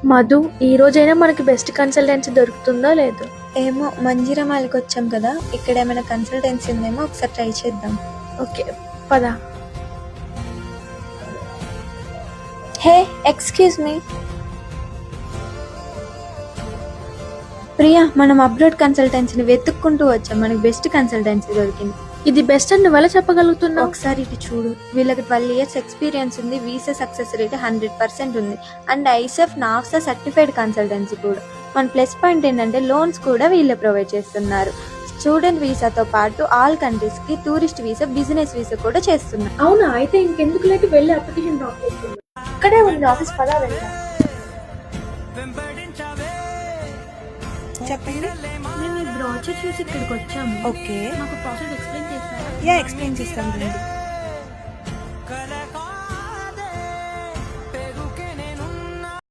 మధు, ఈ రోజైనా మనకి బెస్ట్ కన్సల్టెన్సీ దొరుకుతుందో లేదో. ఏమో, మంజిరమాలకి వచ్చాం కదా, ఇక్కడ ఏమైనా కన్సల్టెన్సీ ఉందేమో ఒకసారి ట్రై చేద్దాం. ఓకే, పద. హే, ఎక్స్క్యూజ్ మీ ప్రియా, మనం అబ్రాడ్ కన్సల్టెన్సీని వెతుక్కుంటూ వచ్చాం, మనకి బెస్ట్ కన్సల్టెన్సీ దొరికింది. ఇది బెస్ట్ అని నువ్వెలా చెప్పగలుగుతున్నావు? ఒకసారి ఇటు చూడు, వీళ్ళకి 12 years ఎక్స్పీరియన్స్ ఉంది, వీసా సక్సెస్ రేట్ 100% ఉంది, అండ్ ఐసెఫ్ నాఫ్సా సర్టిఫైడ్ కన్సల్టెన్సీ కూడా. మన ప్లస్ పాయింట్ ఏంటంటే లోన్స్ కూడా వీళ్ళే ప్రొవైడ్ చేస్తున్నారు. స్టూడెంట్ వీసాతో పాటు ఆల్ కంట్రీస్ కి టూరిస్ట్ వీసా, బిజినెస్ వీసా కూడా చేస్తున్నారు. అవునా, అయితే ఇంకెందుకు లేక వెళ్ళి అప్లికేషన్ డ్రాప్ చేస్తున్నాను. ఇక్కడే ఉంది ఆఫీస్, పదా వెళ్దాం. చెప్పండి. మేము ఈ బ్రోచర్ చూసి ఇక్కడికి వచ్చాము. ఓకే, మాకు ప్రాసెస్ ఎక్స్ప్లెయిన్ చేస్తారా? ఎక్స్ప్లెయిన్ చేస్తాం.